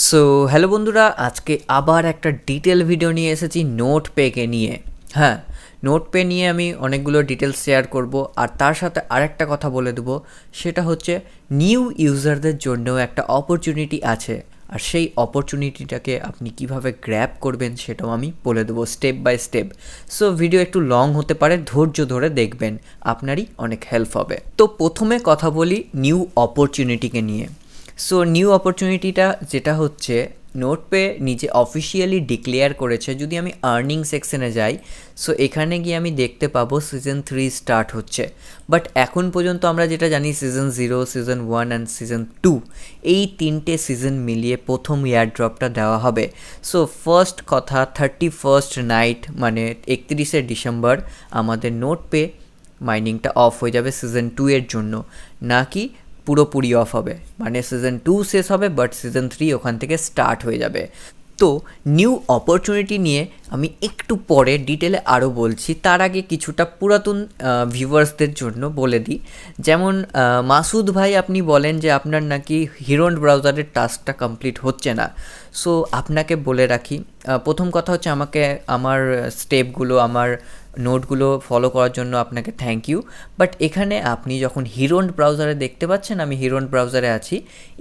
So hello বন্ধুরা, আজকে আবার একটা ডিটেল ভিডিও নিয়ে এসেছি নোট পেকে নিয়ে। হ্যাঁ, নোট পে নিয়ে আমি অনেকগুলো ডিটেলস শেয়ার করব, আর তার সাথে আরেকটা কথা বলে দেবো, সেটা হচ্ছে নিউ ইউজারদের জন্যও একটা অপরচুনিটি আছে, আর সেই অপরচুনিটিটাকে আপনি কিভাবে গ্র্যাব করবেন সেটাও আমি বলে দেবো step by step. So video একটু লং হতে পারে, ধৈর্য ধরে দেখবেন, আপনারই অনেক হেল্প হবে। তো প্রথমে কথা বলি নিউ অপরচুনিটিকে নিয়ে। সো নিউ অপরচুনিটিটা যেটা হচ্ছে, নোটপে নিজে অফিসিয়ালি ডিক্লেয়ার করেছে। যদি আমি আর্নিং সেকশনে যাই, সো এখানে গিয়ে আমি দেখতে পাবো সিজন 3 স্টার্ট হচ্ছে। বাট এখন পর্যন্ত আমরা যেটা জানি সিজন 0, সিজন 1 অ্যান্ড সিজন 2, এই তিনটে সিজন মিলিয়ে প্রথম ইয়ার ড্রপটা দেওয়া হবে। সো ফার্স্ট কথা, 31st নাইট মানে 31শে ডিসেম্বর আমাদের নোটপে মাইনিংটা অফ হয়ে যাবে সিজন 2 এর জন্য, নাকি পুরোপুরি অফ হবে, মানে সিজন 2 শেষ হবে বাট সিজন 3 ওখান থেকে স্টার্ট হয়ে যাবে। তো নিউ অপরচুনিটি নিয়ে আমি একটু পরে ডিটেলে আরও বলছি, তার আগে কিছুটা পুরাতন ভিউয়ার্সদের জন্য বলে দিই। যেমন মাসুদ ভাই, আপনি বলেন যে আপনার নাকি হিরোন ব্রাউজারের টাস্কটা কমপ্লিট হচ্ছে না। সো আপনাকে বলে রাখি, প্রথম কথা হচ্ছে আমাকে আমার স্টেপগুলো, আমার নোটগুলো ফলো করার জন্য আপনাকে থ্যাংক ইউ। বাট এখানে আপনি যখন হিরোন ব্রাউজারে দেখতে পাচ্ছেন আমি হিরোন ব্রাউজারে আছি,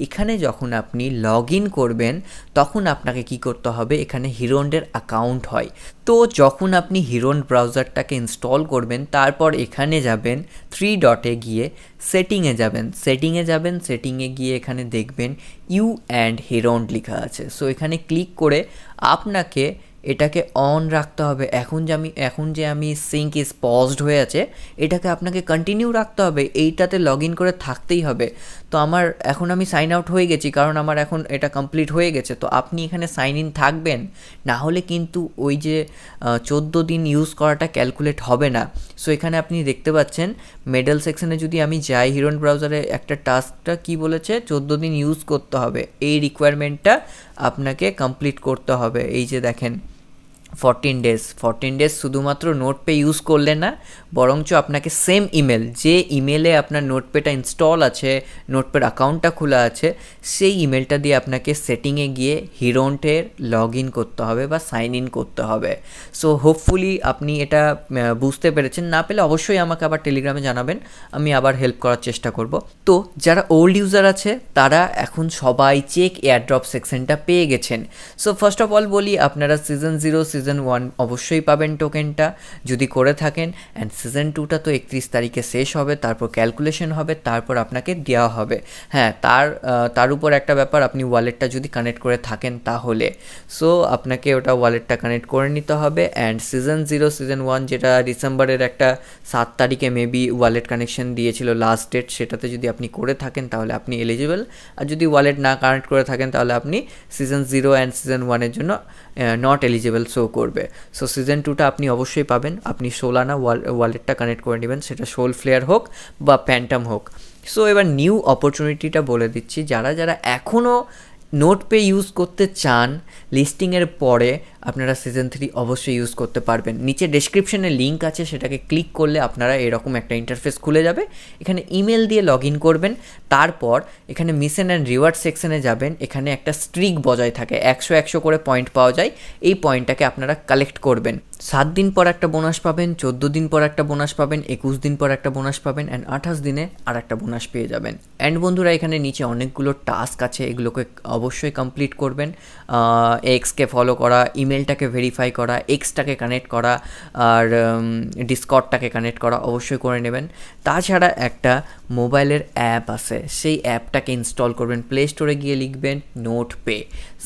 এখানে যখন আপনি লগ ইন করবেন তখন আপনাকে কি করতে হবে, এখানে হিরোনের অ্যাকাউন্ট হয়। তো যখন আপনি হিরোন ব্রাউজারটাকে ইনস্টল করবেন, তারপর এখানে যাবেন 3 ডটে গিয়ে সেটিংয়ে যাবেন, সেটিংয়ে গিয়ে এখানে দেখবেন ইউ অ্যান্ড হিরোন লেখা আছে। সো এখানে ক্লিক করে আপনাকে এটাকে অন রাখতে হবে। এখন যে আমি সিঙ্ক ইজ পজড হয়ে আছে, এটাকে আপনাকে কন্টিনিউ রাখতে হবে, এইটাতে লগ ইন করে থাকতেই হবে। তো এখন আমি সাইন আউট হয়ে গেছি, কারণ আমার এখন এটা কমপ্লিট হয়ে গেছে। তো আপনি এখানে সাইন ইন থাকবেন, না হলে কিন্তু ওই যে 14 দিন ইউজ করাটা ক্যালকুলেট হবে না। সো এখানে আপনি দেখতে পাচ্ছেন মেডেল সেকশনে যদি আমি যাই, হিরোন ব্রাউজারে একটা টাস্কটা কি বলেছে, 14 দিন ইউজ করতে হবে, এই রিকোয়ারমেন্টটা আপনাকে কমপ্লিট করতে হবে। এই যে দেখেন 14 ডেজ শুধুমাত্র নোটপে ইউজ করলে না, বরঞ্চ আপনাকে সেম ইমেল, যে ইমেলে আপনার নোটপেটা ইনস্টল আছে, নোটপের অ্যাকাউন্টটা খোলা আছে, সেই ইমেলটা দিয়ে আপনাকে সেটিংয়ে গিয়ে হিরোন্টের লগ ইন করতে হবে বা সাইন ইন করতে হবে। সো হোপফুলি আপনি এটা বুঝতে পেরেছেন। না পেলে অবশ্যই আমাকে আবার টেলিগ্রামে জানাবেন, আমি আবার হেল্প করার চেষ্টা করব। তো যারা ওল্ড ইউজার আছে তারা এখন সবাই চেক এয়ারড্রপ সেকশনটা পেয়ে গেছেন। সো ফার্স্ট অফ অল বলি, আপনারা সিজন 0, সিজন 1 অবশ্যই পাবেন টোকেনটা যদি করে থাকেন, অ্যান্ড সিজন 2টা তো 31 তারিখে শেষ হবে, তারপর ক্যালকুলেশন হবে, তারপর আপনাকে দেওয়া হবে। হ্যাঁ, তার উপর একটা ব্যাপার, আপনি ওয়ালেটটা যদি কানেক্ট করে থাকেন তাহলে সো আপনাকে ওটা ওয়ালেটটা কানেক্ট করে নিতে হবে। অ্যান্ড সিজন 0, সিজন 1 যেটা ডিসেম্বরের একটা 7 তারিখে মেবি ওয়ালেট কানেকশন দিয়েছিল লাস্ট ডেট, সেটাতে যদি আপনি করে থাকেন তাহলে আপনি এলিজিবল। আর যদি ওয়ালেট না কানেক্ট করে থাকেন তাহলে আপনি সিজন 0 অ্যান্ড সিজন 1-এর জন্য নট এলিজিবল শো করবে। সো সিজন 2টা আপনি অবশ্যই পাবেন, আপনি সোলানা ওয়ালেটটা কানেক্ট করে নেবেন, সেটা সোল ফ্লেয়ার হোক বা প্যান্টাম হোক। সো এবার নিউ অপরচুনিটিটা বলে দিচ্ছি, যারা এখনও নোটপে ইউজ করতে চান, লিস্টিংয়ের পরে আপনারা সিজন 3 অবশ্যই ইউজ করতে পারবেন। নিচে ডেসক্রিপশনে লিঙ্ক আছে, সেটাকে ক্লিক করলে আপনারা এরকম একটা ইন্টারফেস খুলে যাবে। এখানে ইমেল দিয়ে লগ ইন করবেন, তারপর এখানে মিশন অ্যান্ড রিওয়ার্ড সেকশনে যাবেন। এখানে একটা স্ট্রিক বজায় থাকে, 100 করে পয়েন্ট পাওয়া যায়, এই পয়েন্টটাকে আপনারা কালেক্ট করবেন। 7 দিন পর একটা বোনাস পাবেন, 14 দিন পর একটা বোনাস পাবেন, 21 দিন পর একটা বোনাস পাবেন, অ্যান্ড 28 দিনে আর একটা বোনাস পেয়ে যাবেন। অ্যান্ড বন্ধুরা, এখানে নিচে অনেকগুলো টাস্ক আছে, এগুলোকে অবশ্যই কমপ্লিট করবেন। এক্সকে ফলো করা, ইমেলটাকে ভেরিফাই করা, এক্সটাকে কানেক্ট করা, আর ডিসকর্ডটাকে কানেক্ট করা অবশ্যই করে নেবেন। তাছাড়া একটা মোবাইলের অ্যাপ আছে, সেই অ্যাপটাকে ইনস্টল করবেন, প্লে স্টোরে গিয়ে লিখবেন নোট পে,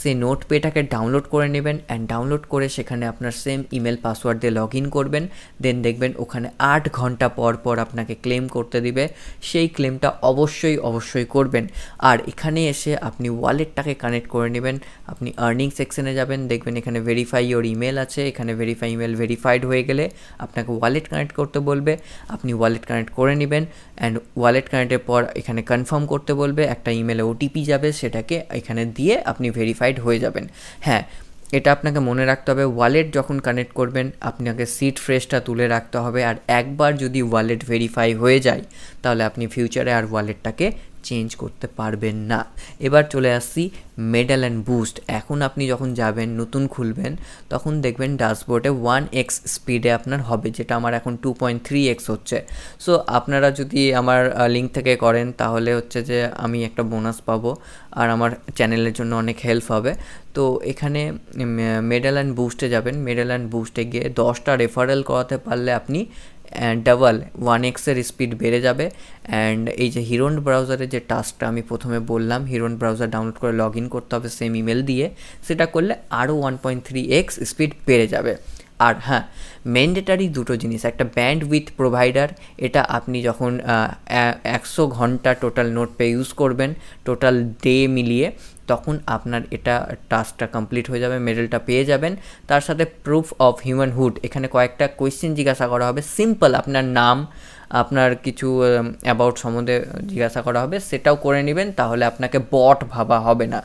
সেই নোট পেটাকে ডাউনলোড করে নেবেন। অ্যান্ড ডাউনলোড করে সেখানে আপনার সেম ইমেল পাসওয়ার্ড দিয়ে লগ ইন করবেন। দেন দেখবেন ওখানে 8 ঘন্টা পর পর আপনাকে ক্লেম করতে দিবে, সেই ক্লেমটা অবশ্যই করবেন। আর এখানে এসে আপনি ওয়ালেটটাকে কানেক্ট করে নেবেন, আপনি আর্নিং সেকশনে যাবেন, দেখবেন এখানে ভেরিফাই ইওর ইমেল আছে, এখানে ভেরিফাই ইমেল ভেরিফাইড হয়ে গেলে আপনাকে ওয়ালেট কানেক্ট করতে বলবে, আপনি ওয়ালেট কানেক্ট করে নেবেন। অ্যান্ড ওয়ালেট কানেক্টের পর এখানে কনফার্ম করতে বলবে, একটা ইমেলে ওটিপি যাবে, সেটাকে এখানে দিয়ে আপনি ভেরিফাইড হয়ে যাবেন। হ্যাঁ, এটা আপনাকে মনে রাখতে হবে, ওয়ালেট যখন কানেক্ট করবেন আপনাকে সিড ফ্রেশটা তুলে রাখতে হবে। আর একবার যদি ওয়ালেট ভেরিফাই হয়ে যায় তাহলে আপনি ফিউচারে আর ওয়ালেটটাকে চেঞ্জ করতে পারবেন না। এবার চলে আসছি মেডেল অ্যান্ড বুস্ট। এখন আপনি যখন যাবেন নতুন খুলবেন তখন দেখবেন ড্যাশবোর্ডে 1x স্পিডে আপনার হবে, যেটা আমার এখন 2.3x হচ্ছে। সো আপনারা যদি আমার লিঙ্ক থেকে করেন তাহলে হচ্ছে যে আমি একটা বোনাস পাবো আর আমার চ্যানেলের জন্য অনেক হেল্প হবে। তো এখানে মেডেল অ্যান্ড বুস্টে যাবেন, মেডেল অ্যান্ড বুস্টে গিয়ে 10টা রেফারেল করাতে পারলে আপনি ডাবল 1xের স্পিড বেড়ে যাবে। অ্যান্ড এই যে হিরন ব্রাউজারের যে টাস্কটা আমি প্রথমে বললাম, হিরন ব্রাউজার ডাউনলোড করে লগ ইন করতে হবে সেম ইমেল দিয়ে, সেটা করলে আরও 1.3x স্পিড বেড়ে যাবে। আর হ্যাঁ, ম্যান্ডেটারি দুটো জিনিস, একটা ব্যান্ড উইথ প্রোভাইডার, এটা আপনি যখন 100 ঘন্টা টোটাল নোটপে ইউজ করবেন, টোটাল ডে মিলিয়ে, তখন আপনার এটা টাস্কটা কমপ্লিট হয়ে যাবে, মেডেলটা পেয়ে যাবেন। তার সাথে প্রুফ অফ হিউম্যানহুড, এখানে কয়েকটা কোয়েশ্চেন জিজ্ঞাসা করা হবে, সিম্পল আপনার নাম, আপনার কিছু অ্যাবাউট সম্বন্ধে জিজ্ঞাসা করা হবে, সেটাও করে নেবেন, তাহলে আপনাকে বট ভাবা হবে না।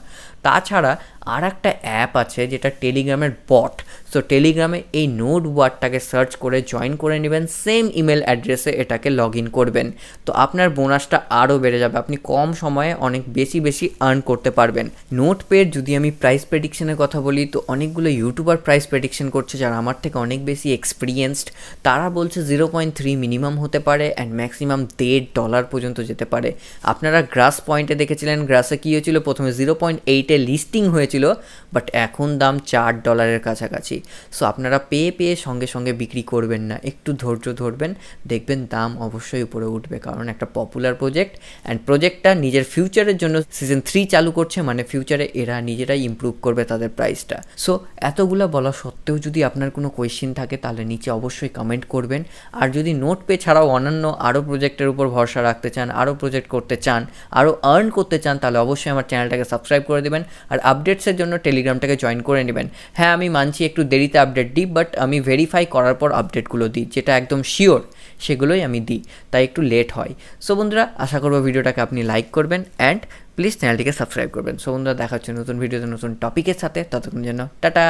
তাছাড়া আর একটা অ্যাপ আছে যেটা টেলিগ্রামের বট। সো টেলিগ্রামে এই নোট ওয়ার্ডটাকে সার্চ করে জয়েন করে নেবেন, সেম ইমেল অ্যাড্রেসে এটাকে লগ ইন করবেন, তো আপনার বোনাসটা আরও বেড়ে যাবে, আপনি কম সময়ে অনেক বেশি আর্ন করতে পারবেন। নোটপের যদি আমি প্রাইস প্রেডিকশনের কথা বলি, তো অনেকগুলো ইউটিউবার প্রাইস প্রেডিকশন করছে যারা আমার থেকে অনেক বেশি এক্সপিরিয়েন্সড। তারা বলছে 0.3 মিনিমাম হতে পারে অ্যান্ড ম্যাক্সিমাম $1.5 পর্যন্ত যেতে পারে। আপনারা গ্রাস পয়েন্টে দেখেছিলেন, গ্রাসে কী হয়েছিল, প্রথমে 0.8-এ লিস্টিং হয়েছিল, বাট এখন দাম $4 কাছাকাছি। সো আপনারা পেয়ে সঙ্গে বিক্রি করবেন না, একটু ধৈর্য ধরবেন, দেখবেন দাম অবশ্যই উপরে উঠবে, কারণ একটা পপুলার প্রজেক্ট অ্যান্ড প্রজেক্টটা নিজের ফিউচারের জন্য সিজন 3 চালু করছে, মানে ফিউচারে এরা নিজেরাই ইমপ্রুভ করবে তাদের প্রাইসটা। সো এতগুলো বলা সত্ত্বেও যদি আপনার কোনো কোয়েশ্চেন থাকে তাহলে নিচে অবশ্যই কমেন্ট করবেন। আর যদি নোটপে ছাড়াও অন্যান্য আরও প্রজেক্টের উপর ভরসা রাখতে চান, আরও প্রজেক্ট করতে চান, আরও আর্ন করতে চান, তাহলে অবশ্যই আমার চ্যানেলটাকে সাবস্ক্রাইব করে দেবেন আর আপডেটসের জন্য টেলিগ্রামটাকে জয়েন করে নেবেন। হ্যাঁ, আমি মানছি একটু দেরিতে আপডেট দিই, বাট আমি ভেরিফাই করার পর আপডেটগুলো দিই, যেটা একদম শিওর সেগুলোই আমি দিই, তাই একটু লেট হয়। সো বন্ধুরা, আশা করবো ভিডিওটাকে আপনি লাইক করবেন অ্যান্ড প্লিজ চ্যানেলটিকে সাবস্ক্রাইব করবেন। সো বন্ধুরা, দেখা হচ্ছে নতুন ভিডিওতে নতুন টপিকের সাথে, ততক্ষণ জন্য টাটা।